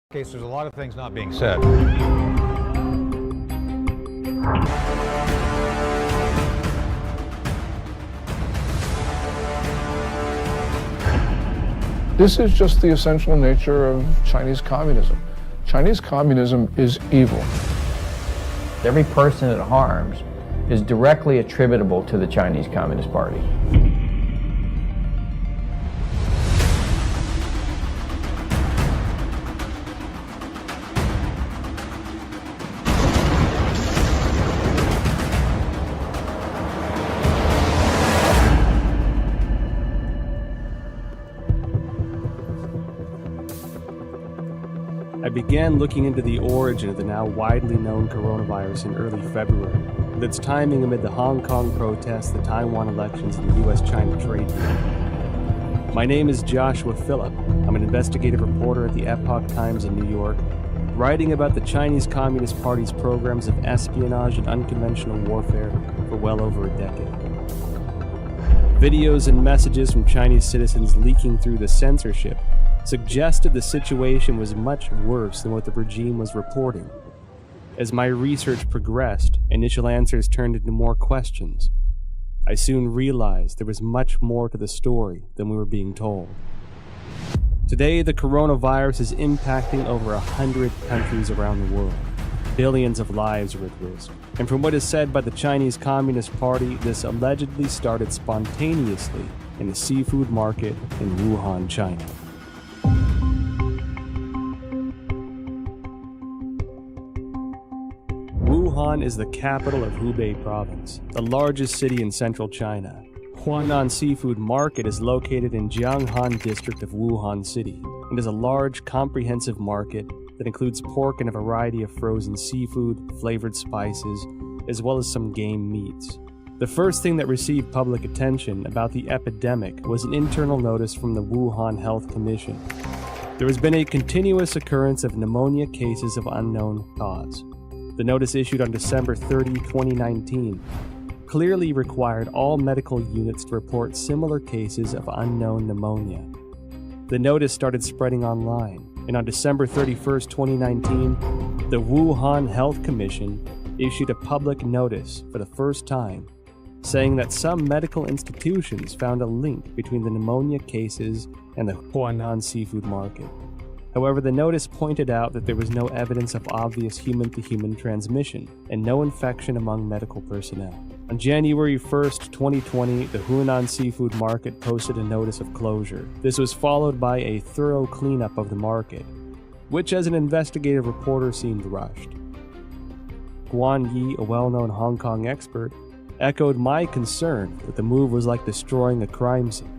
There's a lot of things not being said. This is just the essential nature of Chinese communism. Chinese communism is evil. Every person it harms is directly attributable to the Chinese Communist Party. I began looking into the origin of the now widely known coronavirus in early February, with its timing amid the Hong Kong protests, the Taiwan elections, and the US-China trade deal. My name is Joshua Phillip. I'm an investigative reporter at the Epoch Times in New York, writing about the Chinese Communist Party's programs of espionage and unconventional warfare for well over a decade. Videos and messages from Chinese citizens leaking through the censorship suggested the situation was much worse than what the regime was reporting. As my research progressed, initial answers turned into more questions. I soon realized there was much more to the story than we were being told. Today, the coronavirus is impacting over 100 countries around the world. Billions of lives are at risk. And from what is said by the Chinese Communist Party, this allegedly started spontaneously in a seafood market in Wuhan, China. Wuhan is the capital of Hubei province, the largest city in central China. Huanan Seafood Market is located in Jianghan district of Wuhan City and is a large, comprehensive market that includes pork and a variety of frozen seafood, flavored spices, as well as some game meats. The first thing that received public attention about the epidemic was an internal notice from the Wuhan Health Commission. There has been a continuous occurrence of pneumonia cases of unknown cause. The notice issued on December 30, 2019, clearly required all medical units to report similar cases of unknown pneumonia. The notice started spreading online, and on December 31, 2019, the Wuhan Health Commission issued a public notice for the first time, saying that some medical institutions found a link between the pneumonia cases and the Huanan Seafood Market. However, the notice pointed out that there was no evidence of obvious human-to-human transmission and no infection among medical personnel. On January 1, 2020, the Huanan Seafood Market posted a notice of closure. This was followed by a thorough cleanup of the market, which as an investigative reporter seemed rushed. Guan Yi, a well-known Hong Kong expert, echoed my concern that the move was like destroying a crime scene.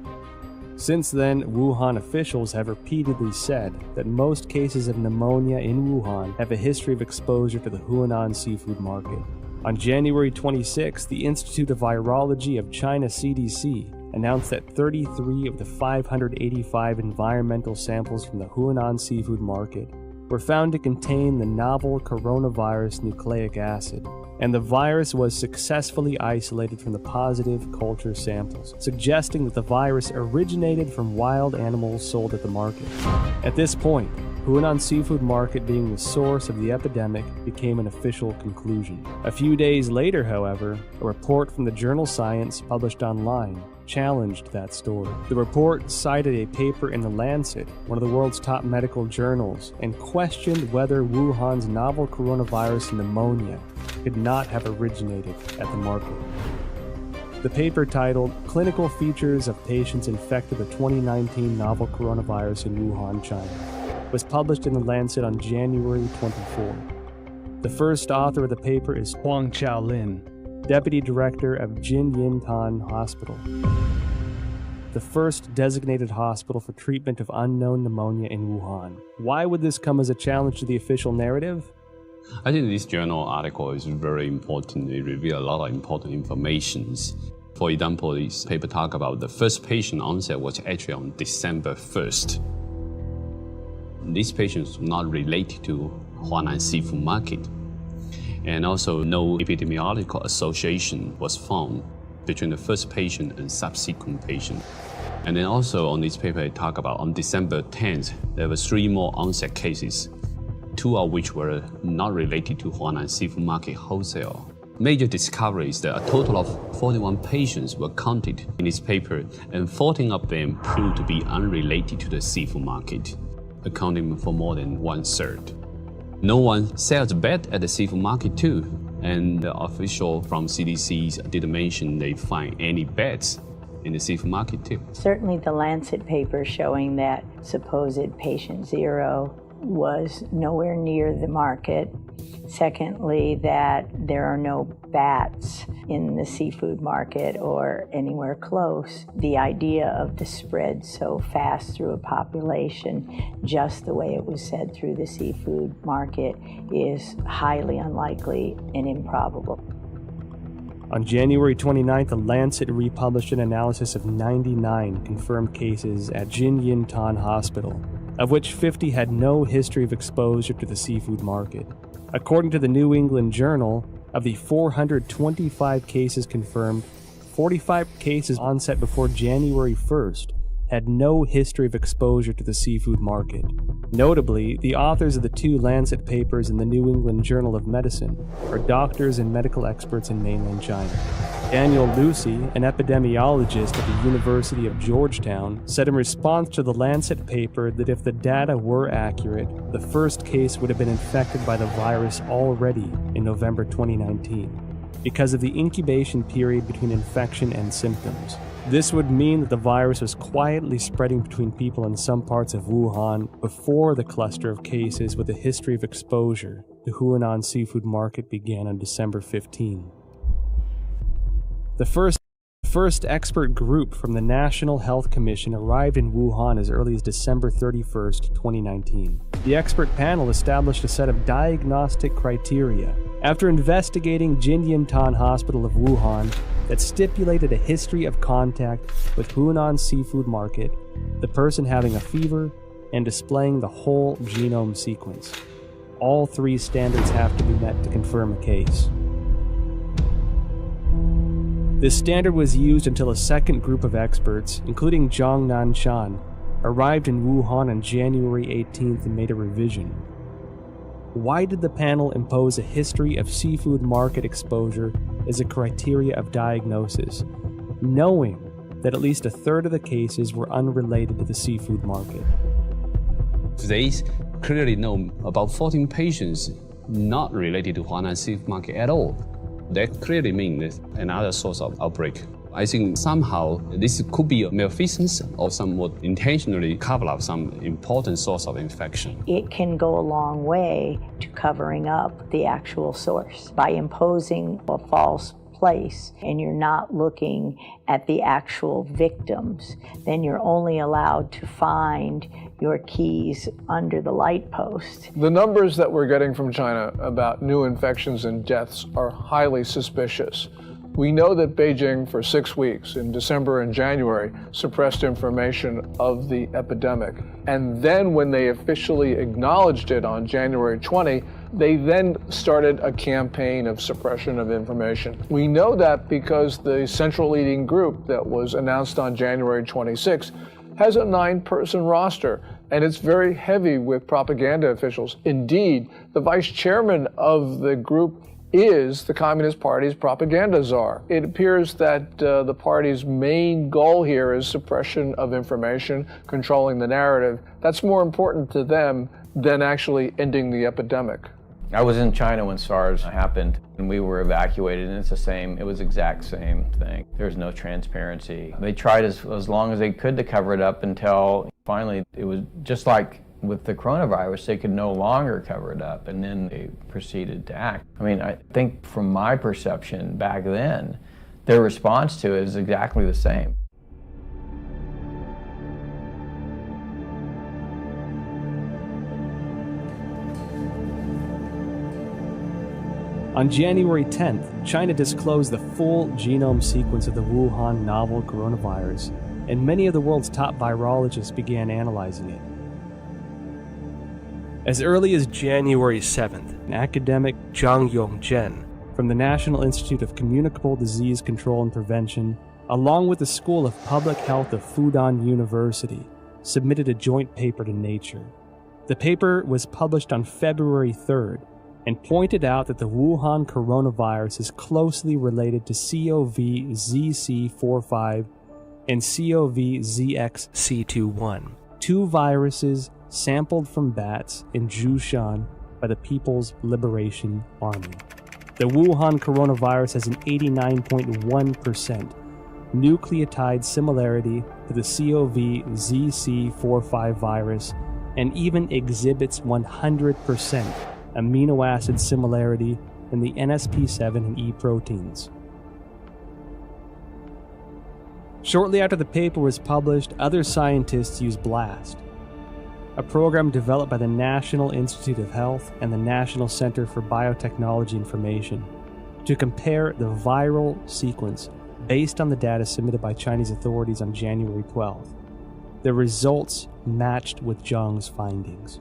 Since then, Wuhan officials have repeatedly said that most cases of pneumonia in Wuhan have a history of exposure to the Huanan Seafood Market. On January 26, the Institute of Virology of China CDC announced that 33 of the 585 environmental samples from the Huanan Seafood Market were found to contain the novel coronavirus nucleic acid, and the virus was successfully isolated from the positive culture samples, suggesting that the virus originated from wild animals sold at the market. At this point, Huanan Seafood Market being the source of the epidemic became an official conclusion. A few days later, however, a report from the journal Science published online challenged that story. The report cited a paper in The Lancet, one of the world's top medical journals, and questioned whether Wuhan's novel coronavirus pneumonia could not have originated at the market. The paper, titled Clinical Features of Patients Infected with 2019 Novel Coronavirus in Wuhan, China, was published in The Lancet on January 24. The first author of the paper is Huang Xiaolin, Deputy Director of Jinyintan Hospital, the first designated hospital for treatment of unknown pneumonia in Wuhan. Why would this come as a challenge to the official narrative? I think this journal article is very important. It reveals a lot of important information. For example, this paper talks about the first patient onset was actually on December 1st. These patients were not related to Huanan Seafood Market. And also no epidemiological association was found between the first patient and subsequent patient. And then also on this paper, it talk about on December 10th, there were 3 more onset cases 2 of which were not related to Huanan seafood market wholesale. Major discovery is that a total of 41 patients were counted in this paper, and 14 of them proved to be unrelated to the seafood market, accounting for more than 1/3. No one sells bed at the seafood market too, and the official from CDC didn't mention they find any beds in the seafood market too. Certainly the Lancet paper showing that supposed patient 0 was nowhere near the market. Secondly, that there are no bats in the seafood market or anywhere close. The idea of the spread so fast through a population, just the way it was said through the seafood market, is highly unlikely and improbable. On January 29th, the Lancet republished an analysis of 99 confirmed cases at Jinyintan Hospital, of which 50 had no history of exposure to the seafood market. According to the New England Journal, of the 425 cases confirmed, 45 cases onset before January 1st had no history of exposure to the seafood market. Notably, the authors of the 2 Lancet papers in the New England Journal of Medicine are doctors and medical experts in mainland China. Daniel Lucy, an epidemiologist at the University of Georgetown, said in response to the Lancet paper that if the data were accurate, the first case would have been infected by the virus already in November 2019, because of the incubation period between infection and symptoms. This would mean that the virus was quietly spreading between people in some parts of Wuhan before the cluster of cases with a history of exposure to Huanan seafood market began on December 15. The first expert group from the National Health Commission arrived in Wuhan as early as December 31st, 2019. The expert panel established a set of diagnostic criteria after investigating Jinyintan Hospital of Wuhan that stipulated a history of contact with Huanan seafood market, the person having a fever, and displaying the whole genome sequence. All 3 standards have to be met to confirm a case. This standard was used until a second group of experts, including Zhang Nanshan, arrived in Wuhan on January 18th and made a revision. Why did the panel impose a history of seafood market exposure as a criteria of diagnosis, knowing that at least 1/3 of the cases were unrelated to the seafood market? They clearly know about 14 patients not related to Huanan seafood market at all. That clearly means another source of outbreak. I think somehow this could be a malfeasance or somewhat intentionally cover up some important source of infection. It can go a long way to covering up the actual source by imposing a false place and you're not looking at the actual victims. Then you're only allowed to find your keys under the light post. The numbers that we're getting from China about new infections and deaths are highly suspicious. We know that Beijing, for 6 weeks in December and January, suppressed information of the epidemic. And then when they officially acknowledged it on January 20, they then started a campaign of suppression of information. We know that because the central leading group that was announced on January 26 has a 9-person roster, and it's very heavy with propaganda officials. Indeed, the vice chairman of the group is the Communist Party's propaganda czar. It appears that the party's main goal here is suppression of information, controlling the narrative. That's more important to them than actually ending the epidemic. I was in China when SARS happened, and we were evacuated, and it was the exact same thing. There was no transparency. They tried as long as they could to cover it up until finally it was just like with the coronavirus, they could no longer cover it up, and then they proceeded to act. I mean, I think from my perception back then, their response to it is exactly the same. On January 10th, China disclosed the full genome sequence of the Wuhan novel coronavirus, and many of the world's top virologists began analyzing it. As early as January 7th, an academic Zhang Yongzhen from the National Institute of Communicable Disease Control and Prevention, along with the School of Public Health of Fudan University, submitted a joint paper to Nature. The paper was published on February 3rd and pointed out that the Wuhan coronavirus is closely related to CoV-ZC45 and CoV-ZXC21, two viruses sampled from bats in Zhoushan by the People's Liberation Army. The Wuhan coronavirus has an 89.1% nucleotide similarity to the CoV-ZC45 virus and even exhibits 100% amino acid similarity in the NSP7 and E proteins. Shortly after the paper was published, other scientists used BLAST, a program developed by the National Institute of Health and the National Center for Biotechnology Information, to compare the viral sequence based on the data submitted by Chinese authorities on January 12th. The results matched with Zhang's findings.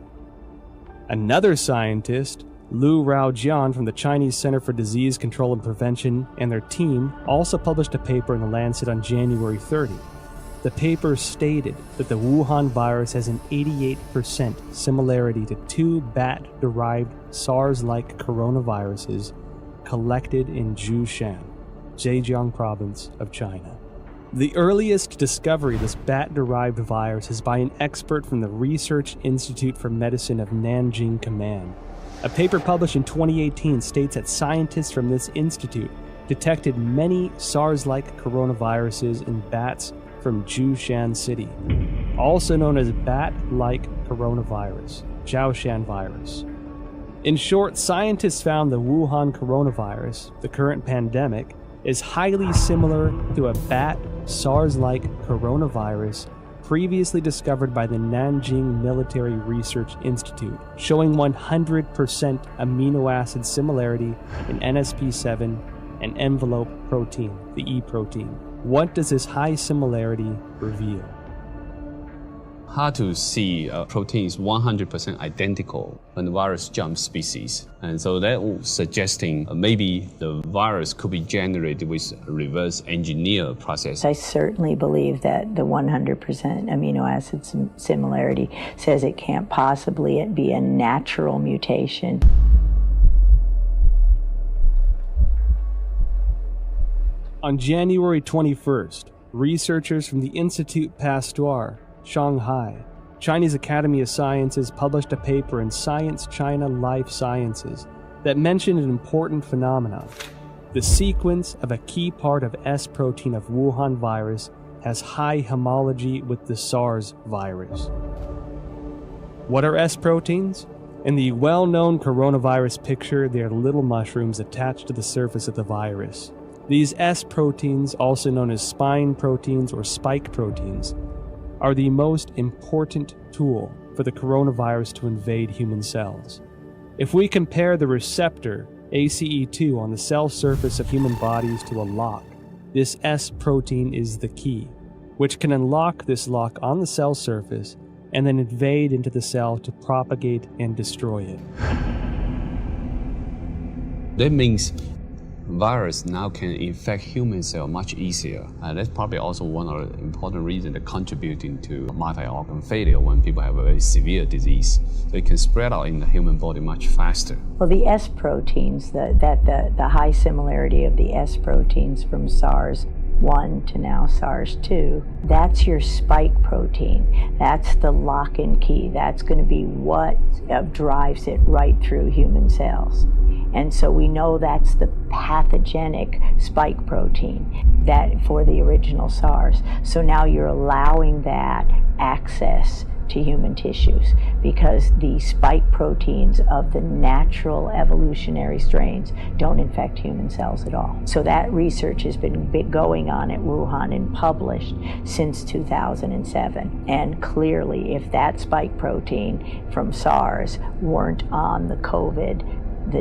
Another scientist, Lu Raojian from the Chinese Center for Disease Control and Prevention, and their team also published a paper in The Lancet on January 30. The paper stated that the Wuhan virus has an 88% similarity to two bat-derived SARS-like coronaviruses collected in Zhoushan, Zhejiang province of China. The earliest discovery of this bat-derived virus is by an expert from the Research Institute for Medicine of Nanjing Command. A paper published in 2018 states that scientists from this institute detected many SARS-like coronaviruses in bats from Zhoushan City, also known as bat-like coronavirus, Zhoushan virus. In short, scientists found the Wuhan coronavirus, the current pandemic, is highly similar to a bat SARS-like coronavirus previously discovered by the Nanjing Military Research Institute, showing 100% amino acid similarity in NSP7 and envelope protein, the E protein. What does this high similarity reveal? Hard to see a protein is 100% identical when the virus jumps species. And so that was suggesting maybe the virus could be generated with a reverse engineer process. I certainly believe that the 100% amino acid similarity says it can't possibly be a natural mutation. On January 21st, researchers from the Institut Pasteur, Shanghai, Chinese Academy of Sciences published a paper in Science China Life Sciences that mentioned an important phenomenon. The sequence of a key part of S protein of Wuhan virus has high homology with the SARS virus. What are S proteins? In the well-known coronavirus picture, they are little mushrooms attached to the surface of the virus. These S proteins, also known as spine proteins or spike proteins, are the most important tool for the coronavirus to invade human cells. If we compare the receptor ACE2 on the cell surface of human bodies to a lock, this S protein is the key, which can unlock this lock on the cell surface and then invade into the cell to propagate and destroy it. That means virus now can infect human cell much easier. That's probably also one of the important reasons that contributing to multi-organ failure when people have a very severe disease. They can spread out in the human body much faster. Well, the S proteins, the high similarity of the S proteins from SARS-1 to now SARS-2, that's your spike protein. That's the lock and key. That's going to be what drives it right through human cells. And so we know that's the pathogenic spike protein that for the original SARS. So now you're allowing that access to human tissues because the spike proteins of the natural evolutionary strains don't infect human cells at all. So that research has been going on at Wuhan and published since 2007. And clearly, if that spike protein from SARS weren't on the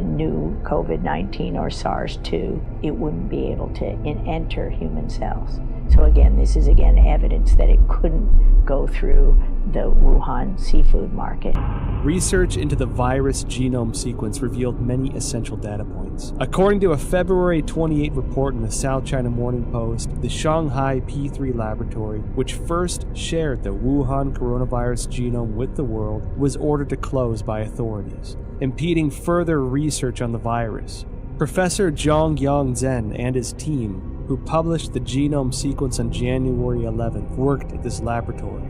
new COVID-19 or SARS-2, it wouldn't be able to enter human cells. So again, this is again evidence that it couldn't go through the Wuhan seafood market. Research into the virus genome sequence revealed many essential data points. According to a February 28 report in the South China Morning Post, the Shanghai P3 laboratory, which first shared the Wuhan coronavirus genome with the world, was ordered to close by authorities, impeding further research on the virus. Professor Zhang Yongzhen and his team, who published the genome sequence on January 11th, worked at this laboratory.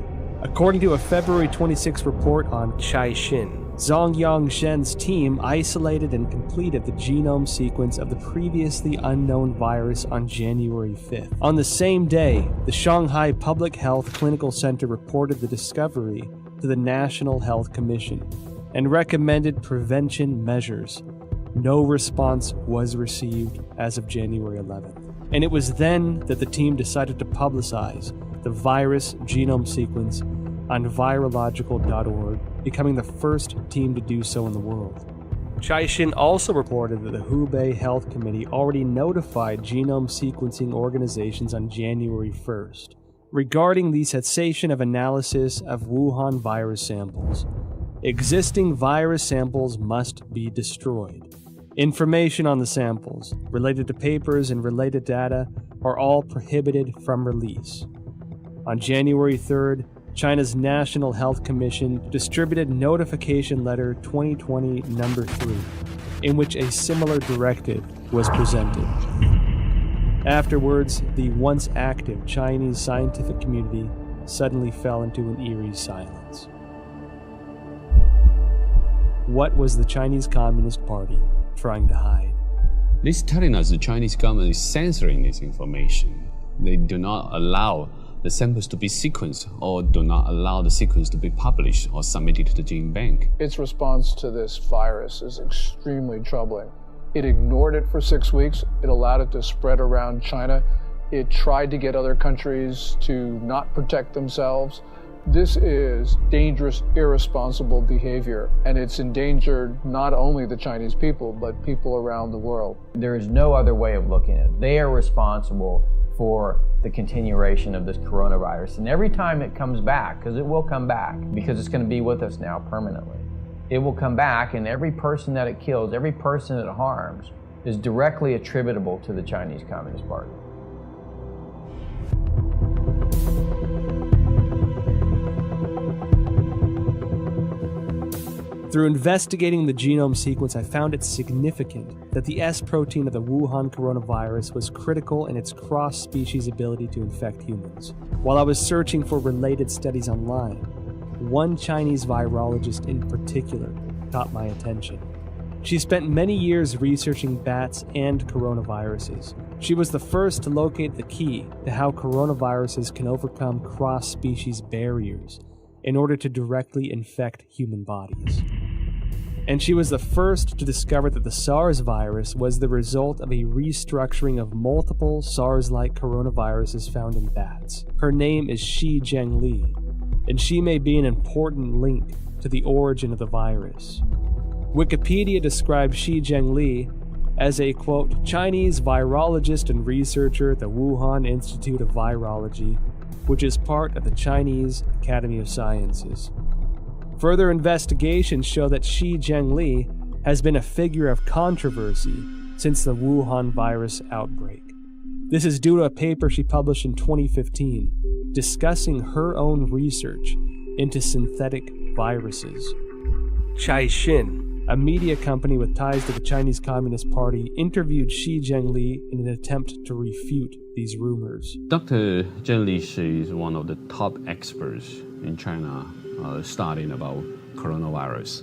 According to a February 26 report on Caixin, Zhang Yongzhen's team isolated and completed the genome sequence of the previously unknown virus on January 5th. On the same day, the Shanghai Public Health Clinical Center reported the discovery to the National Health Commission and recommended prevention measures. No response was received as of January 11th. And it was then that the team decided to publicize the virus genome sequence on virological.org, becoming the first team to do so in the world. Caixin also reported that the Hubei Health Committee already notified genome sequencing organizations on January 1st regarding the cessation of analysis of Wuhan virus samples. Existing virus samples must be destroyed. Information on the samples, related to papers and related data, are all prohibited from release. On January 3rd, China's National Health Commission distributed Notification Letter 2020 No. 3, in which a similar directive was presented. Afterwards, the once active Chinese scientific community suddenly fell into an eerie silence. What was the Chinese Communist Party trying to hide? This is telling us the Chinese government is censoring this information. They do not allow the samples to be sequenced or do not allow the sequence to be published or submitted to the gene bank. Its response to this virus is extremely troubling. It ignored it for 6 weeks. It allowed it to spread around China. It tried to get other countries to not protect themselves. This is dangerous, irresponsible behavior, and it's endangered not only the Chinese people, but people around the world. There is no other way of looking at it. They are responsible for the continuation of this coronavirus. And every time it comes back, because it will come back, because it's going to be with us now permanently, it will come back, and every person that it kills, every person it harms, is directly attributable to the Chinese Communist Party. Through investigating the genome sequence, I found it significant that the S protein of the Wuhan coronavirus was critical in its cross-species ability to infect humans. While I was searching for related studies online, one Chinese virologist in particular caught my attention. She spent many years researching bats and coronaviruses. She was the first to locate the key to how coronaviruses can overcome cross-species barriers in order to directly infect human bodies. And she was the first to discover that the SARS virus was the result of a restructuring of multiple SARS-like coronaviruses found in bats. Her name is Shi Zhengli, and she may be an important link to the origin of the virus. Wikipedia describes Shi Zhengli as a, quote, Chinese virologist and researcher at the Wuhan Institute of Virology, which is part of the Chinese Academy of Sciences. Further investigations show that Shi Zhengli has been a figure of controversy since the Wuhan virus outbreak. This is due to a paper she published in 2015 discussing her own research into synthetic viruses. Caixin, a media company with ties to the Chinese Communist Party, interviewed Shi Zhengli in an attempt to refute these rumors. Dr. Zhengli, she is one of the top experts in China studying about coronavirus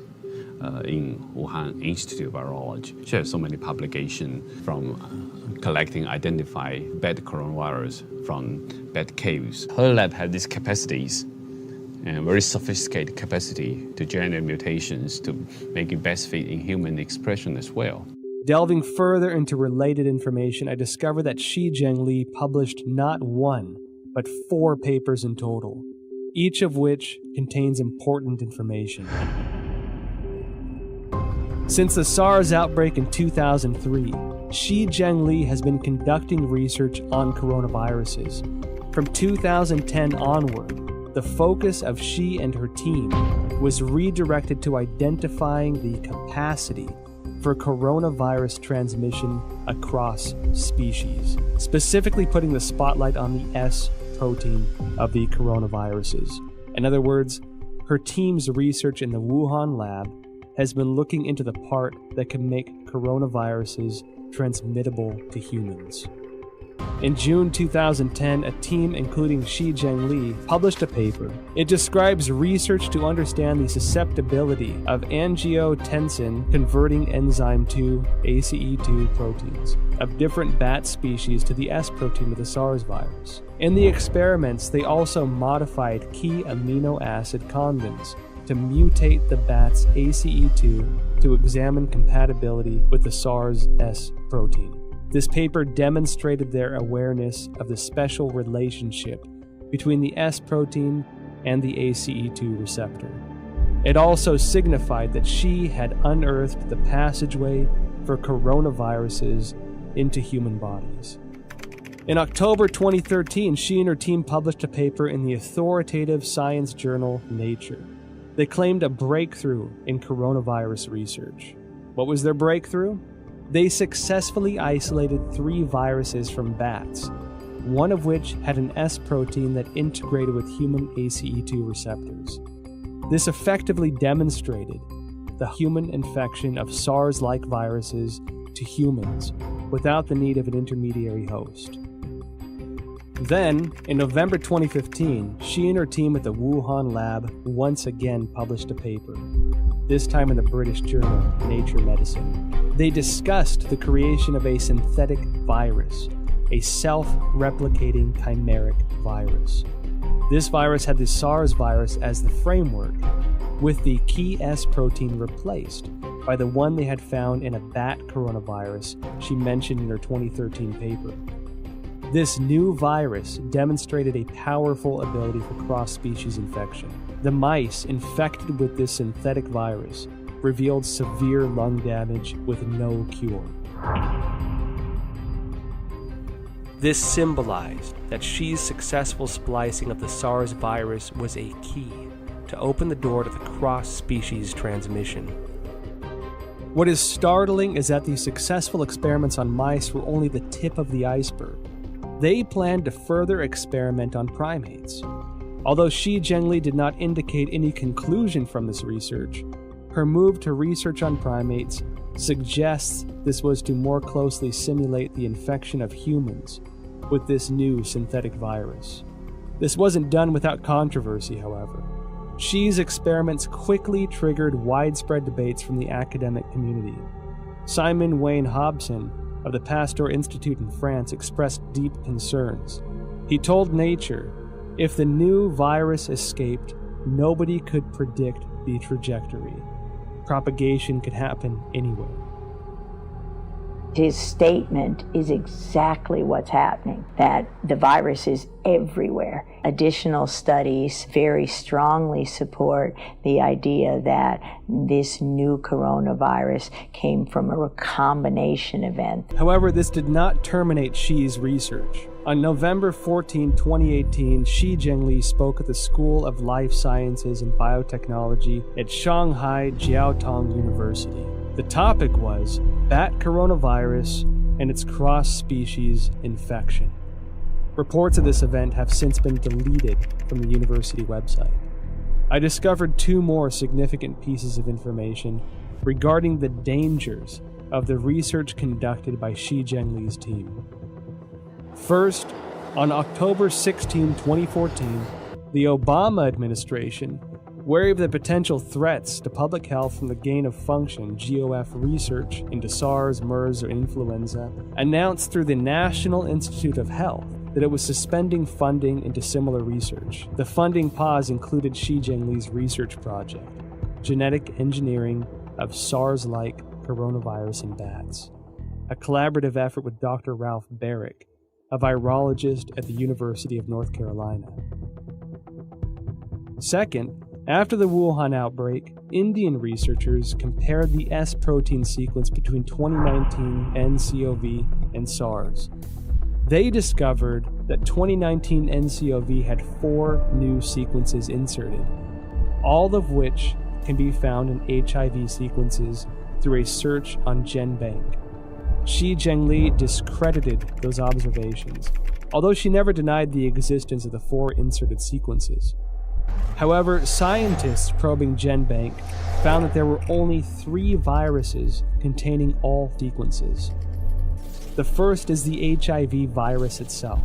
in Wuhan Institute of Virology. She has so many publications from collecting, identify bad coronavirus from bad caves. Her lab had these capacities and very sophisticated capacity to generate mutations to make it best fit in human expression as well. Delving further into related information, I discovered that Shi Zhengli published not one, but 4 papers in total, each of which contains important information. Since the SARS outbreak in 2003, Shi Zhengli has been conducting research on coronaviruses. From 2010 onward, the focus of Shi and her team was redirected to identifying the capacity for coronavirus transmission across species, specifically putting the spotlight on the S protein of the coronaviruses. In other words, her team's research in the Wuhan lab has been looking into the part that can make coronaviruses transmittable to humans. In June 2010, a team including Shi Zhengli published a paper. It describes research to understand the susceptibility of angiotensin converting enzyme 2 ACE2 proteins of different bat species to the S protein of the SARS virus. In the experiments, they also modified key amino acid convents to mutate the bat's ACE2 to examine compatibility with the SARS S protein. This paper demonstrated their awareness of the special relationship between the S protein and the ACE2 receptor. It also signified that Shi had unearthed the passageway for coronaviruses into human bodies. In October 2013, Shi and her team published a paper in the authoritative science journal Nature. They claimed a breakthrough in coronavirus research. What was their breakthrough? They successfully isolated 3 viruses from bats, one of which had an S protein that integrated with human ACE2 receptors. This effectively demonstrated the human infection of SARS-like viruses to humans without the need of an intermediary host. Then, in November 2015, Shi and her team at the Wuhan lab once again published a paper, this time in the British journal Nature Medicine. They discussed the creation of a synthetic virus, a self-replicating chimeric virus. This virus had the SARS virus as the framework, with the key S protein replaced by the one they had found in a bat coronavirus she mentioned in her 2013 paper. This new virus demonstrated a powerful ability for cross-species infection. The mice infected with this synthetic virus revealed severe lung damage with no cure. This symbolized that Shi's successful splicing of the SARS virus was a key to open the door to the cross-species transmission. What is startling is that these successful experiments on mice were only the tip of the iceberg. They planned to further experiment on primates. Although Shi Zhengli did not indicate any conclusion from this research, her move to research on primates suggests this was to more closely simulate the infection of humans with this new synthetic virus. This wasn't done without controversy, however. Shi's experiments quickly triggered widespread debates from the academic community. Simon Wayne Hobson of the Pasteur Institute in France expressed deep concerns. He told Nature, if the new virus escaped, nobody could predict the trajectory. Propagation could happen anywhere. His statement is exactly what's happening, that the virus is everywhere. Additional studies very strongly support the idea that this new coronavirus came from a recombination event. However, this did not terminate Shi's research. On November 14, 2018, Shi Zhengli spoke at the School of Life Sciences and Biotechnology at Shanghai Jiaotong University. The topic was bat coronavirus and its cross-species infection. Reports of this event have since been deleted from the university website. I discovered 2 more significant pieces of information regarding the dangers of the research conducted by Shi Zhengli's team. First, on October 16, 2014, the Obama administration, wary of the potential threats to public health from the gain-of-function GOF research into SARS, MERS, or influenza, announced through the National Institute of Health that it was suspending funding into similar research. The funding pause included Shi Zhengli's research project, Genetic Engineering of SARS-like Coronavirus in Bats, a collaborative effort with Dr. Ralph Barrick, a virologist at the University of North Carolina. Second, after the Wuhan outbreak, Indian researchers compared the S protein sequence between 2019 nCoV and SARS. They discovered that 2019 NCOV had 4 new sequences inserted, all of which can be found in HIV sequences through a search on GenBank. Shi Zhengli discredited those observations, although she never denied the existence of the 4 inserted sequences. However, scientists probing GenBank found that there were only 3 viruses containing all sequences. The first is the HIV virus itself.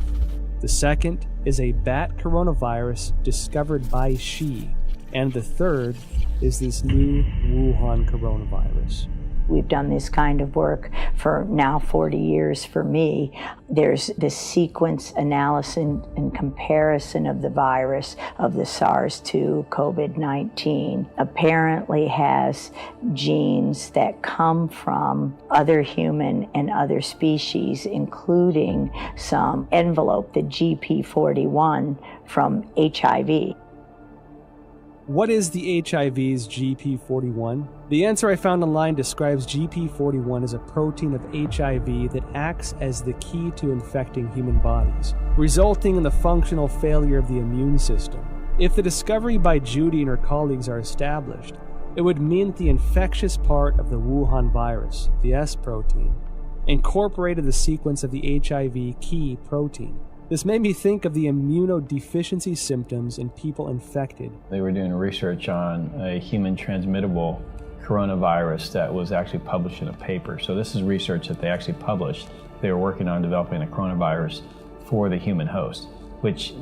The second is a bat coronavirus discovered by Shi. And the third is this new Wuhan coronavirus. We've done this kind of work for now 40 years for me. There's the sequence analysis and comparison of the virus of the SARS-2 COVID-19 apparently has genes that come from other human and other species, including some envelope, the GP41 from HIV. What is the HIV's GP41? The answer I found online describes GP41 as a protein of HIV that acts as the key to infecting human bodies, resulting in the functional failure of the immune system. If the discovery by Judy and her colleagues are established, it would mean that the infectious part of the Wuhan virus, the S protein, incorporated the sequence of the HIV key protein. This made me think of the immunodeficiency symptoms in people infected. They were doing research on a human transmittable coronavirus that was actually published in a paper. So this is research that they actually published. They were working on developing a coronavirus for the human host, which,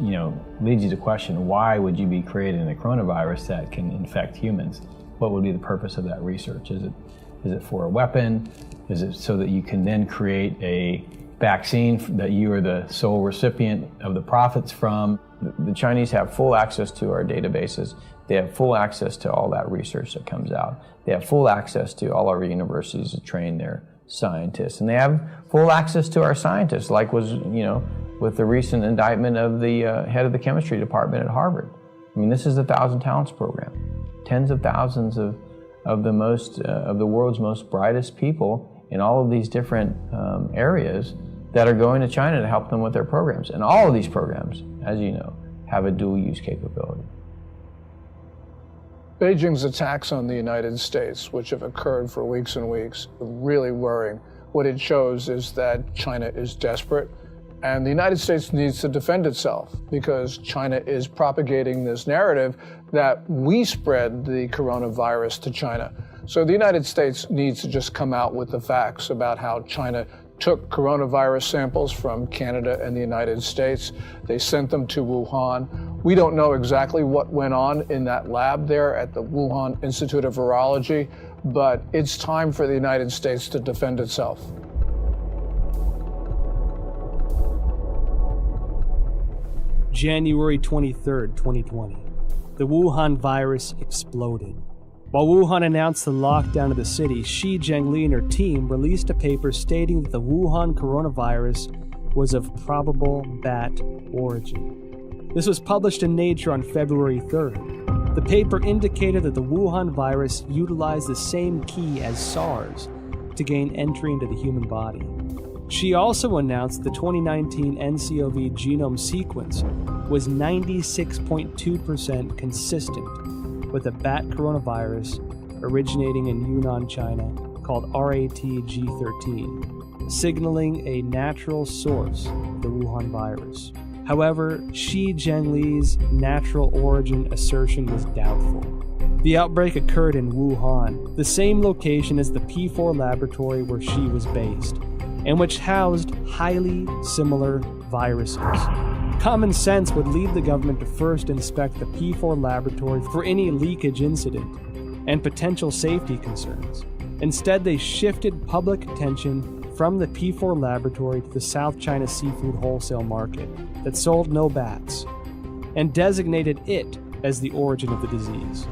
leads you to question, why would you be creating a coronavirus that can infect humans? What would be the purpose of that research? Is it for a weapon? Is it so that you can then create a vaccine that you are the sole recipient of the profits from? The Chinese have full access to our databases. They have full access to all that research that comes out. They have full access to all our universities to train their scientists. And they have full access to our scientists, like was, with the recent indictment of the head of the chemistry department at Harvard. I mean, this is the 1,000 Talents program. Tens of thousands of the world's most brightest people in all of these different areas that are going to China to help them with their programs. And all of these programs, as you know, have a dual use capability. Beijing's attacks on the United States, which have occurred for weeks and weeks, are really worrying. What it shows is that China is desperate, and the United States needs to defend itself because China is propagating this narrative that we spread the coronavirus to China. So the United States needs to just come out with the facts about how China took coronavirus samples from Canada and the United States. They sent them to Wuhan. We don't know exactly what went on in that lab there at the Wuhan Institute of Virology, but it's time for the United States to defend itself. January 23rd, 2020. The Wuhan virus exploded. While Wuhan announced the lockdown of the city, Shi Zhengli and her team released a paper stating that the Wuhan coronavirus was of probable bat origin. This was published in Nature on February 3rd. The paper indicated that the Wuhan virus utilized the same key as SARS to gain entry into the human body. She also announced the 2019 NCOV genome sequence was 96.2% consistent with a bat coronavirus originating in Yunnan, China, called RATG13, signaling a natural source of the Wuhan virus. However, Shi Zhengli's natural origin assertion was doubtful. The outbreak occurred in Wuhan, the same location as the P4 laboratory where Shi was based, and which housed highly similar viruses. Common sense would lead the government to first inspect the P4 laboratory for any leakage incident and potential safety concerns. Instead, they shifted public attention from the P4 laboratory to the South China seafood wholesale market that sold no bats, and designated it as the origin of the disease.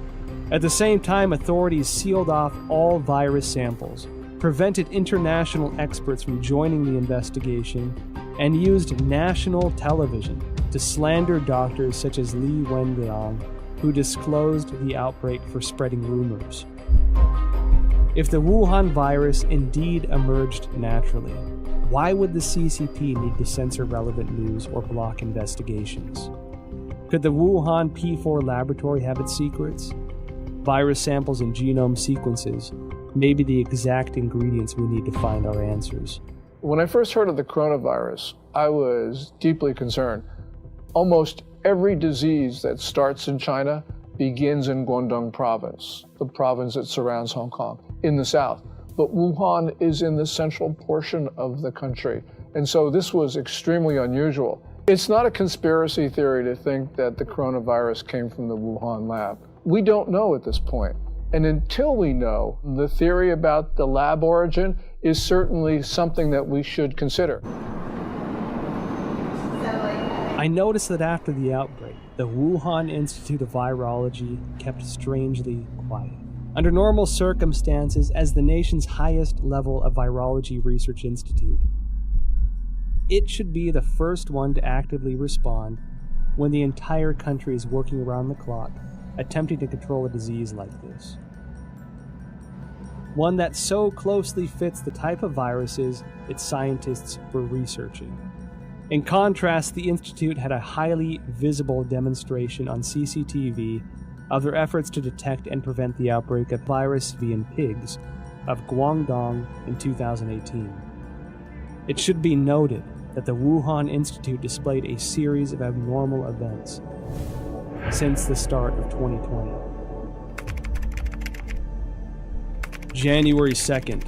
At the same time, authorities sealed off all virus samples, prevented international experts from joining the investigation, and used national television to slander doctors such as Li Wenliang, who disclosed the outbreak for spreading rumors. If the Wuhan virus indeed emerged naturally, Why would the CCP need to censor relevant news or block investigations? Could the Wuhan P4 laboratory have its secrets? Virus samples and genome sequences may be the exact ingredients we need to find our answers. When I first heard of the coronavirus, I was deeply concerned. Almost every disease that starts in China begins in Guangdong province, the province that surrounds Hong Kong, in the south. But Wuhan is in the central portion of the country, and so this was extremely unusual. It's not a conspiracy theory to think that the coronavirus came from the Wuhan lab. We don't know at this point. And until we know, the theory about the lab origin is certainly something that we should consider. I noticed that after the outbreak, the Wuhan Institute of Virology kept strangely quiet. Under normal circumstances, as the nation's highest level of virology research institute, it should be the first one to actively respond when the entire country is working around the clock, attempting to control a disease like this. One that so closely fits the type of viruses its scientists were researching. In contrast, the Institute had a highly visible demonstration on CCTV of their efforts to detect and prevent the outbreak of virus V in pigs of Guangdong in 2018. It should be noted that the Wuhan Institute displayed a series of abnormal events since the start of 2020. January 2nd,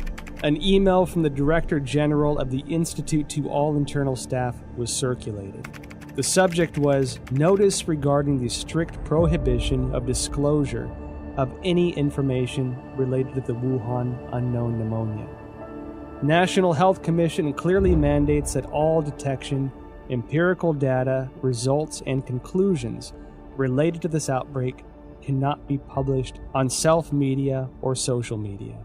an email from the Director General of the Institute to all internal staff was circulated. The subject was notice regarding the strict prohibition of disclosure of any information related to the Wuhan unknown pneumonia. National Health Commission clearly mandates that all detection, empirical data, results, and conclusions related to this outbreak cannot be published on self-media or social media,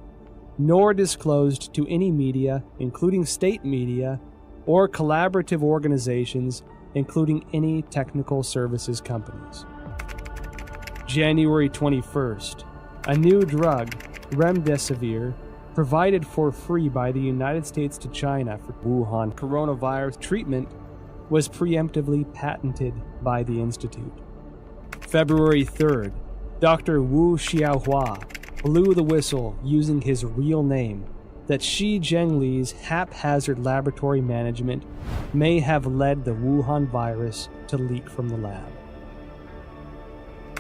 nor disclosed to any media, including state media, or collaborative organizations, including any technical services companies. January 21st, a new drug, remdesivir, provided for free by the United States to China for Wuhan coronavirus treatment, was preemptively patented by the Institute. February 3rd, Dr. Wu Xiaohua blew the whistle using his real name that Shi Zhengli's haphazard laboratory management may have led the Wuhan virus to leak from the lab.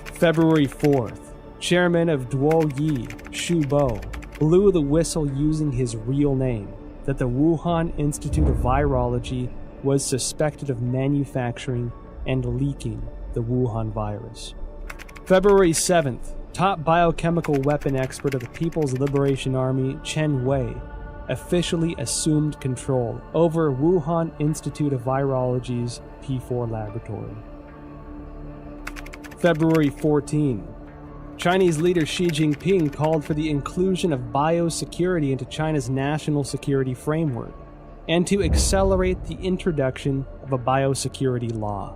February 4th, Chairman of Duoyi, Xu Bo, blew the whistle using his real name that the Wuhan Institute of Virology was suspected of manufacturing and leaking the Wuhan virus. February 7th, top biochemical weapon expert of the People's Liberation Army, Chen Wei, officially assumed control over Wuhan Institute of Virology's P4 laboratory. February 14, Chinese leader Shi Jinping called for the inclusion of biosecurity into China's national security framework and to accelerate the introduction of a biosecurity law.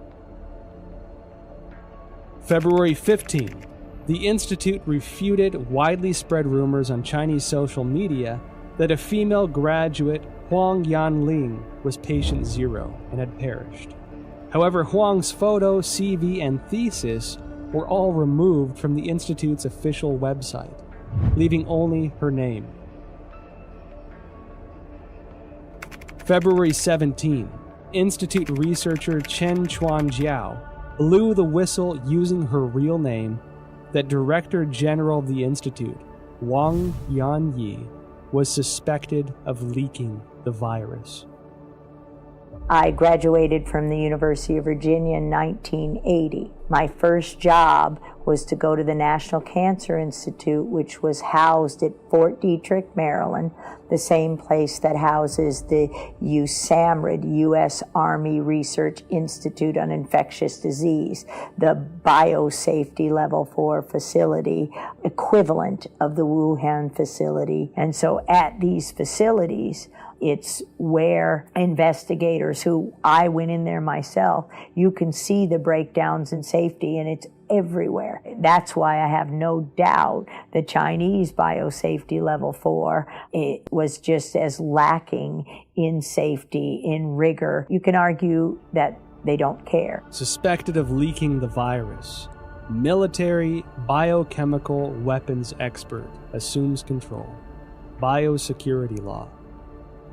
February 15, the Institute refuted widely spread rumors on Chinese social media that a female graduate, Huang Yanling, was patient zero and had perished. However, Huang's photo, CV, and thesis were all removed from the Institute's official website, leaving only her name. February 17, Institute researcher Chen Chuanjiao blew the whistle using her real name that Director General of the Institute, Wang Yanyi, was suspected of leaking the virus. I graduated from the University of Virginia in 1980. My first job was to go to the National Cancer Institute, which was housed at Fort Detrick, Maryland, the same place that houses the USAMRIID, U.S. Army Research Institute on Infectious Disease, the biosafety level 4 facility, equivalent of the Wuhan facility. And so at these facilities, It's where investigators who, I went in there myself, you can see the breakdowns in safety, and it's everywhere. That's why I have no doubt the Chinese biosafety level 4, it was just as lacking in safety, in rigor. You can argue that they don't care. Suspected of leaking the virus, military biochemical weapons expert assumes control. Biosecurity law.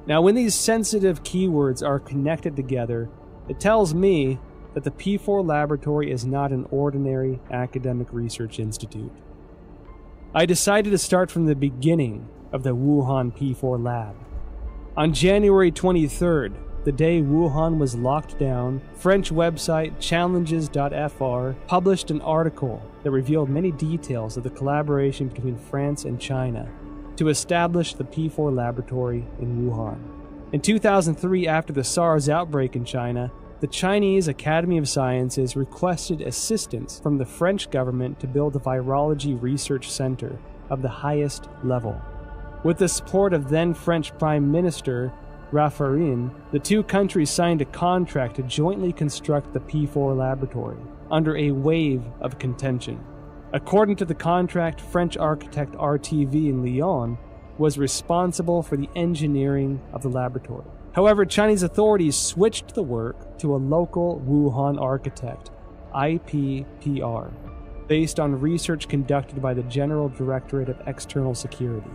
Now, when these sensitive keywords are connected together, it tells me that the P4 laboratory is not an ordinary academic research institute. I decided to start from the beginning of the Wuhan P4 lab. On January 23rd, the day Wuhan was locked down, French website challenges.fr published an article that revealed many details of the collaboration between France and China to establish the P4 laboratory in Wuhan. In 2003, after the SARS outbreak in China, the Chinese Academy of Sciences requested assistance from the French government to build a virology research center of the highest level. With the support of then French Prime Minister Raffarin, the two countries signed a contract to jointly construct the P4 laboratory under a wave of contention. According to the contract, French architect RTV in Lyon was responsible for the engineering of the laboratory. However, Chinese authorities switched the work to a local Wuhan architect, IPPR, based on research conducted by the General Directorate of External Security.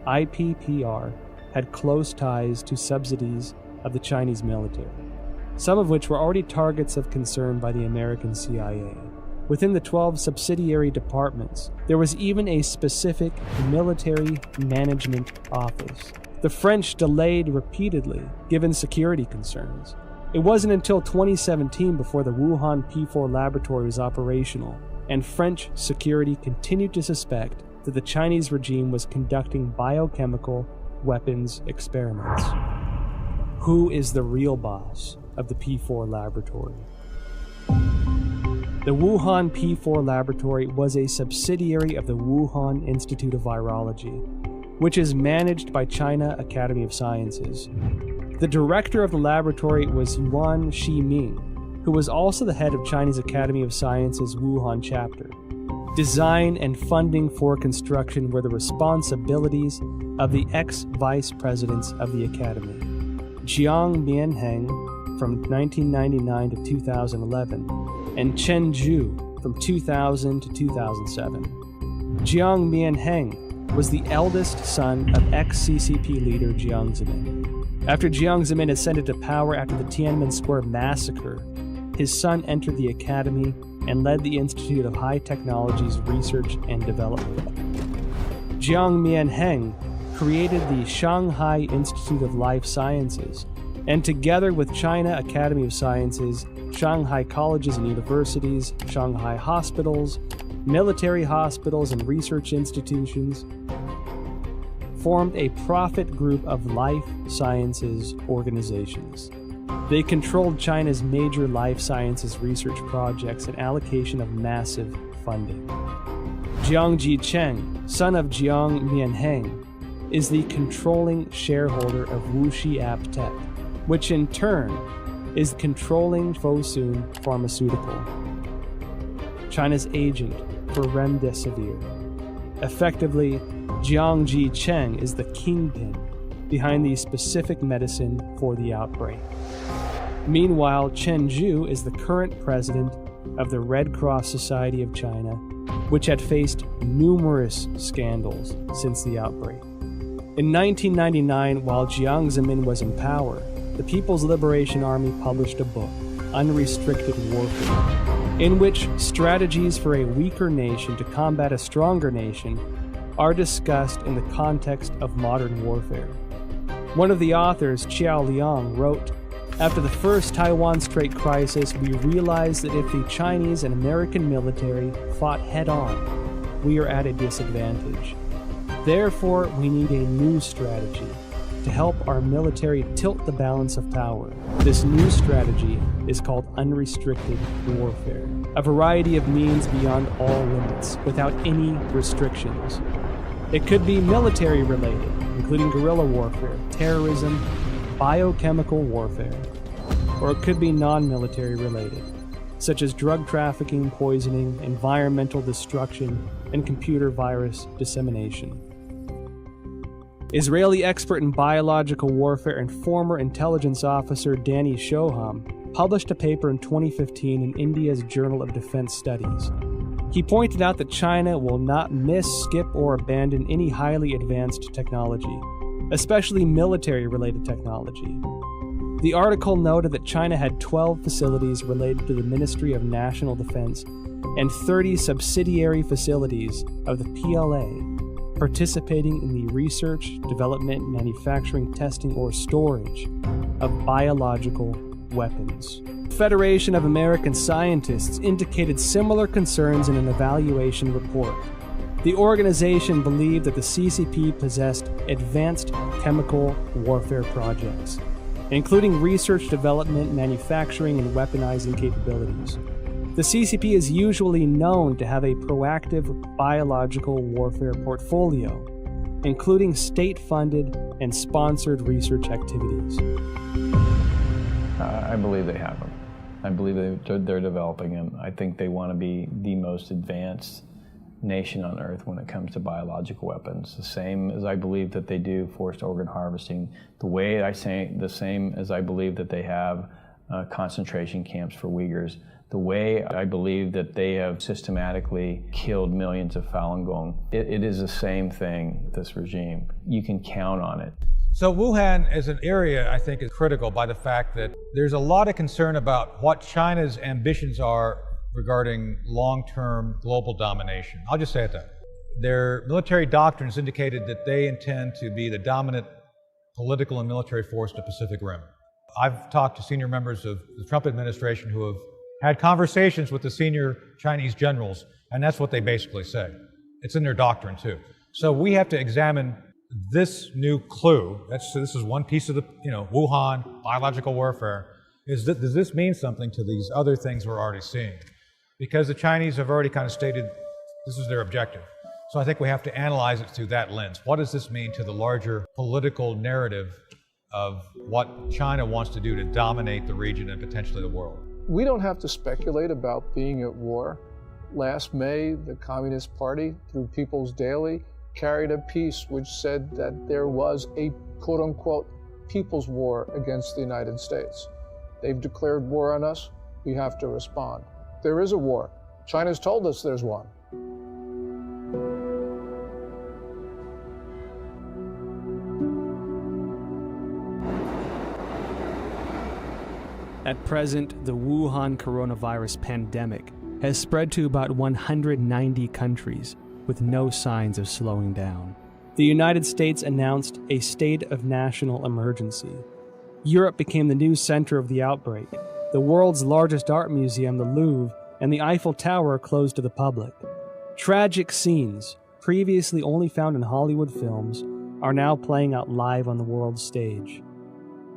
IPPR had close ties to subsidies of the Chinese military, some of which were already targets of concern by the American CIA. Within the 12 subsidiary departments, there was even a specific military management office. The French delayed repeatedly, given security concerns. It wasn't until 2017 before the Wuhan P4 laboratory was operational, and French security continued to suspect that the Chinese regime was conducting biochemical weapons experiments. Who is the real boss of the P4 laboratory? The Wuhan P4 laboratory was a subsidiary of the Wuhan Institute of Virology, which is managed by China Academy of Sciences. The director of the laboratory was Yuan Shiming, who was also the head of China's Academy of Sciences Wuhan chapter. Design and funding for construction were the responsibilities of the ex-vice presidents of the Academy, Jiang Mianheng from 1999 to 2011, and Chen Zhu from 2000 to 2007. Jiang Mianheng was the eldest son of ex-CCP leader Jiang Zemin. After Jiang Zemin ascended to power after the Tiananmen Square massacre, his son entered the academy and led the Institute of High Technologies Research and Development. Jiang Mianheng created the Shanghai Institute of Life Sciences, and together with China Academy of Sciences, Shanghai colleges and universities, Shanghai hospitals, military hospitals, and research institutions, formed a profit group of life sciences organizations. They controlled China's major life sciences research projects and allocation of massive funding. Jiang Jicheng, son of Jiang Mianheng, is the controlling shareholder of Wuxi AppTec, which in turn is controlling Fosun Pharmaceutical, China's agent for Remdesivir. Effectively, Jiang Jicheng is the kingpin behind the specific medicine for the outbreak. Meanwhile, Chen Zhu is the current president of the Red Cross Society of China, which had faced numerous scandals since the outbreak. In 1999, while Jiang Zemin was in power, the People's Liberation Army published a book, Unrestricted Warfare, in which strategies for a weaker nation to combat a stronger nation are discussed in the context of modern warfare. One of the authors, Qiao Liang, wrote, "After the first Taiwan Strait crisis, we realized that if the Chinese and American military fought head-on, we are at a disadvantage. Therefore, we need a new strategy to help our military tilt the balance of power. This new strategy is called unrestricted warfare, a variety of means beyond all limits, without any restrictions. It could be military related, including guerrilla warfare, terrorism, biochemical warfare. Or it could be non-military related, such as drug trafficking, poisoning, environmental destruction, and computer virus dissemination. Israeli expert in biological warfare and former intelligence officer Danny Shoham published a paper in 2015 in India's Journal of Defense Studies. He pointed out that China will not miss, skip, or abandon any highly advanced technology, especially military-related technology. The article noted that China had 12 facilities related to the Ministry of National Defense and 30 subsidiary facilities of the PLA participating in the research, development, manufacturing, testing, or storage of biological weapons. The Federation of American Scientists indicated similar concerns in an evaluation report. The organization believed that the CCP possessed advanced chemical warfare projects, including research, development, manufacturing, and weaponizing capabilities. The CCP is usually known to have a proactive biological warfare portfolio, including state-funded and sponsored research activities. I believe they have them. I believe they're developing them. I think they want to be the most advanced nation on earth when it comes to biological weapons. The same as I believe that they do forced organ harvesting. The same as I believe that they have concentration camps for Uyghurs. The way I believe that they have systematically killed millions of Falun Gong. It is the same thing, this regime. You can count on it. So Wuhan as an area, I think, is critical by the fact that there's a lot of concern about what China's ambitions are regarding long-term global domination. I'll just say it that. Their military doctrines indicated that they intend to be the dominant political and military force in the Pacific Rim. I've talked to senior members of the Trump administration who have had conversations with the senior Chinese generals, and that's what they basically say. It's in their doctrine, too. So we have to examine this new clue. This is one piece of the, Wuhan, biological warfare. Does this mean something to these other things we're already seeing? Because the Chinese have already kind of stated this is their objective. So I think we have to analyze it through that lens. What does this mean to the larger political narrative of what China wants to do to dominate the region and potentially the world? We don't have to speculate about being at war. Last May, the Communist Party, through People's Daily, carried a piece which said that there was a quote-unquote people's war against the United States. They've declared war on us. We have to respond. There is a war. China's told us there's one. At present, the Wuhan coronavirus pandemic has spread to about 190 countries with no signs of slowing down. The United States announced a state of national emergency. Europe became the new center of the outbreak. The world's largest art museum, the Louvre, and the Eiffel Tower closed to the public. Tragic scenes, previously only found in Hollywood films, are now playing out live on the world stage.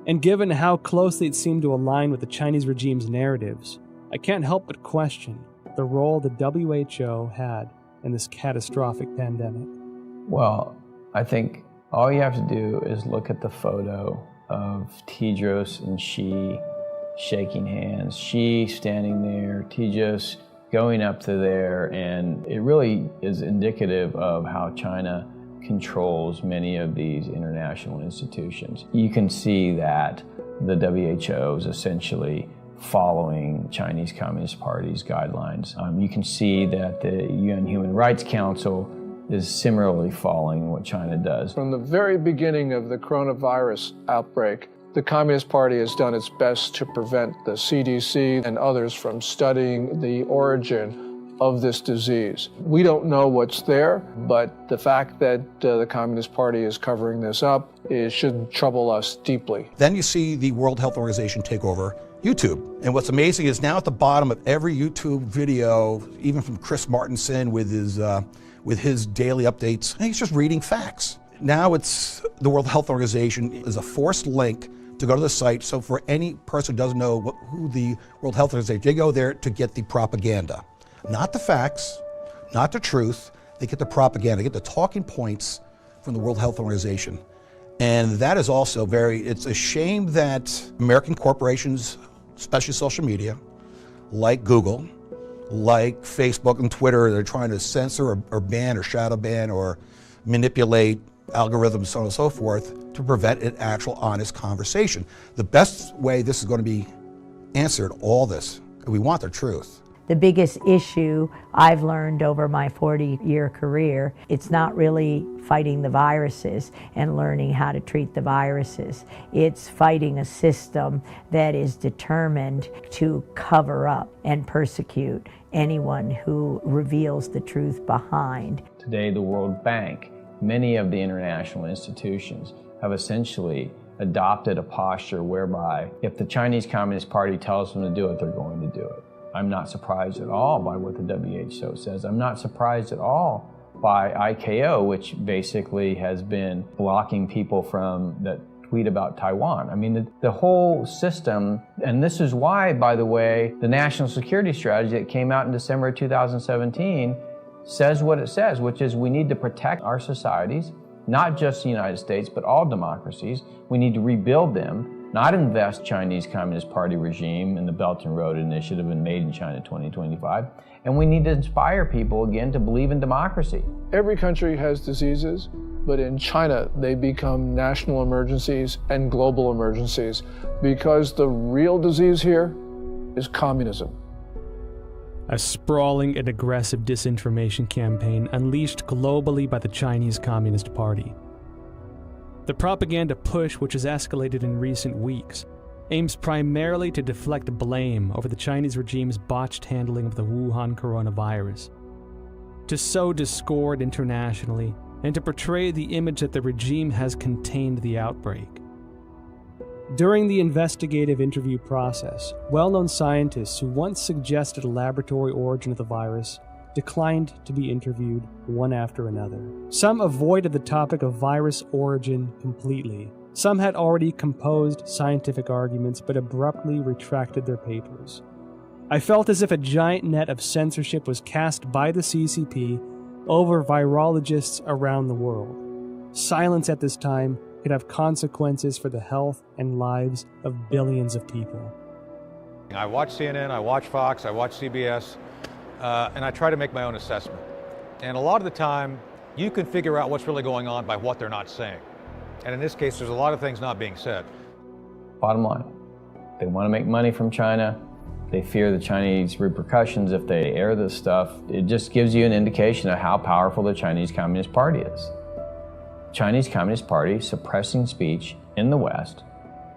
And given how closely it seemed to align with the Chinese regime's narratives, I can't help but question the role the WHO had in this catastrophic pandemic. Well, I think all you have to do is look at the photo of Tedros and Shi shaking hands, Shi standing there, Tedros going up to there, and it really is indicative of how China controls many of these international institutions. You can see that the WHO is essentially following Chinese Communist Party's guidelines. You can see that the UN Human Rights Council is similarly following what China does. From the very beginning of the coronavirus outbreak, the Communist Party has done its best to prevent the CDC and others from studying the origin of this disease. We don't know what's there, but the fact that the Communist Party is covering this up should trouble us deeply. Then you see the World Health Organization take over YouTube. And what's amazing is now at the bottom of every YouTube video, even from Chris Martenson with his daily updates, he's just reading facts. Now it's the World Health Organization is a forced link to go to the site. So for any person who doesn't know who the World Health Organization is, they go there to get the propaganda. Not the facts, not the truth. They get the propaganda, they get the talking points from the World Health Organization. And that is also it's a shame that American corporations, especially social media, like Google, like Facebook and Twitter, they're trying to censor or ban or shadow ban or manipulate algorithms, so on and so forth, to prevent an actual honest conversation. The best way this is going to be answered, all this, we want the truth. The biggest issue I've learned over my 40-year career, it's not really fighting the viruses and learning how to treat the viruses. It's fighting a system that is determined to cover up and persecute anyone who reveals the truth behind. Today, the World Bank, many of the international institutions have essentially adopted a posture whereby if the Chinese Communist Party tells them to do it, they're going to do it. I'm not surprised at all by what the WHO says. I'm not surprised at all by ICAO, which basically has been blocking people from that tweet about Taiwan. I mean, the whole system, and this is why, by the way, the national security strategy that came out in December 2017 says what it says, which is we need to protect our societies, not just the United States, but all democracies. We need to rebuild them, not invest Chinese Communist Party regime in the Belt and Road Initiative and Made in China 2025. And we need to inspire people again to believe in democracy. Every country has diseases, but in China, they become national emergencies and global emergencies because the real disease here is communism. A sprawling and aggressive disinformation campaign unleashed globally by the Chinese Communist Party. The propaganda push, which has escalated in recent weeks, aims primarily to deflect blame over the Chinese regime's botched handling of the Wuhan coronavirus, to sow discord internationally, and to portray the image that the regime has contained the outbreak. During the investigative interview process, well-known scientists who once suggested a laboratory origin of the virus declined to be interviewed one after another. Some avoided the topic of virus origin completely. Some had already composed scientific arguments but abruptly retracted their papers. I felt as if a giant net of censorship was cast by the CCP over virologists around the world. Silence at this time could have consequences for the health and lives of billions of people. I watch CNN, I watch Fox, I watch CBS, and I try to make my own assessment. And a lot of the time, you can figure out what's really going on by what they're not saying. And in this case, there's a lot of things not being said. Bottom line, they want to make money from China. They fear the Chinese repercussions if they air this stuff. It just gives you an indication of how powerful the Chinese Communist Party is. Chinese Communist Party suppressing speech in the West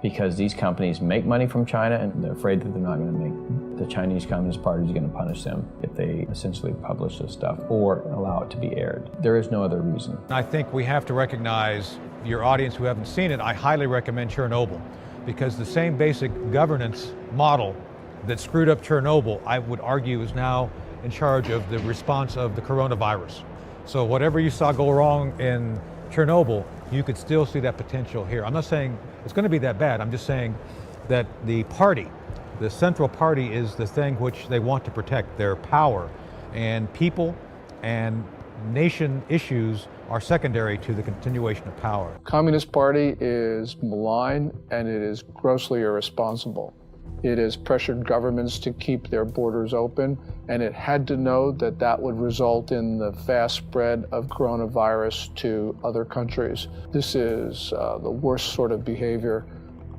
because these companies make money from China and they're afraid that they're not going to make, the Chinese Communist Party is going to punish them if they essentially publish this stuff or allow it to be aired. There is no other reason. I think we have to recognize, your audience who haven't seen it, I highly recommend Chernobyl, because the same basic governance model that screwed up Chernobyl, I would argue, is now in charge of the response of the coronavirus. So whatever you saw go wrong in Chernobyl, you could still see that potential here. I'm not saying it's going to be that bad. I'm just saying that the party, the central party, is the thing which they want to protect, their power. And people and nation issues are secondary to the continuation of power. Communist Party is malign and it is grossly irresponsible. It has pressured governments to keep their borders open, and it had to know that that would result in the fast spread of coronavirus to other countries. This is the worst sort of behavior,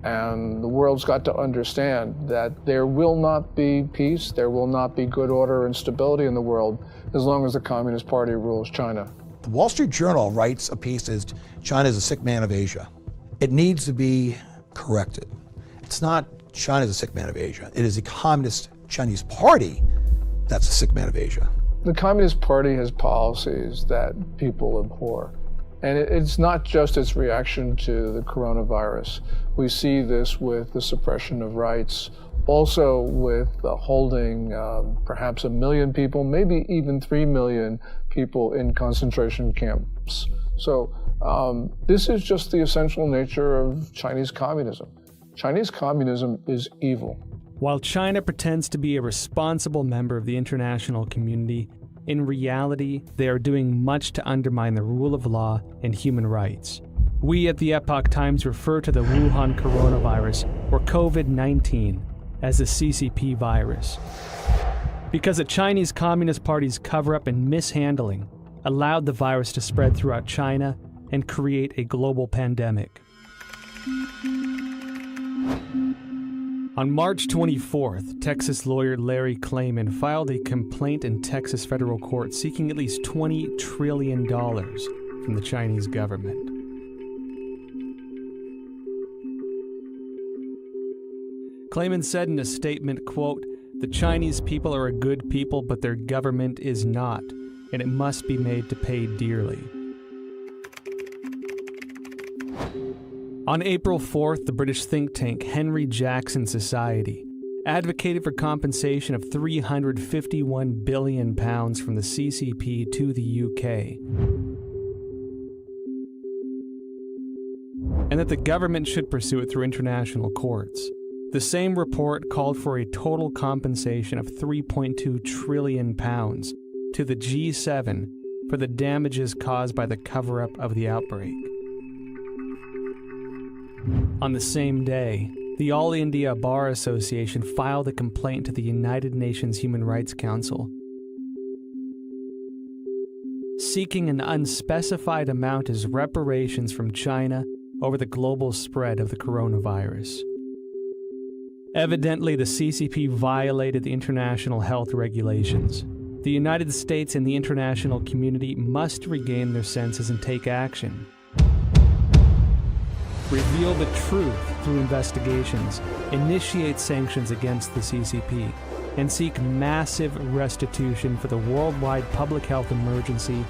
and the world's got to understand that there will not be peace, there will not be good order and stability in the world as long as the Communist Party rules China. The Wall Street Journal writes a piece that China is a sick man of Asia. It needs to be corrected. It's not China is a sick man of Asia. It is the Communist Chinese Party that's a sick man of Asia. The Communist Party has policies that people abhor. And it's not just its reaction to the coronavirus. We see this with the suppression of rights, also with holding perhaps 1 million people, maybe even 3 million people in concentration camps. So this is just the essential nature of Chinese communism. Chinese communism is evil. While China pretends to be a responsible member of the international community, In reality, they are doing much to undermine the rule of law and human rights. We at the Epoch Times refer to the Wuhan coronavirus, or COVID-19, as the CCP virus, because the Chinese Communist Party's cover-up and mishandling allowed the virus to spread throughout China and create a global pandemic. On March 24th, Texas lawyer Larry Klayman filed a complaint in Texas federal court seeking at least $20 trillion from the Chinese government. Klayman said in a statement, quote, "The Chinese people are a good people, but their government is not, and it must be made to pay dearly." On April 4th, the British think tank Henry Jackson Society advocated for compensation of £351 billion from the CCP to the UK, and that the government should pursue it through international courts. The same report called for a total compensation of £3.2 trillion to the G7 for the damages caused by the cover-up of the outbreak. On the same day, the All India Bar Association filed a complaint to the United Nations Human Rights Council, seeking an unspecified amount as reparations from China over the global spread of the coronavirus. Evidently, the CCP violated the international health regulations. The United States and the international community must regain their senses and take action. Reveal the truth through investigations, initiate sanctions against the CCP, and seek massive restitution for the worldwide public health emergency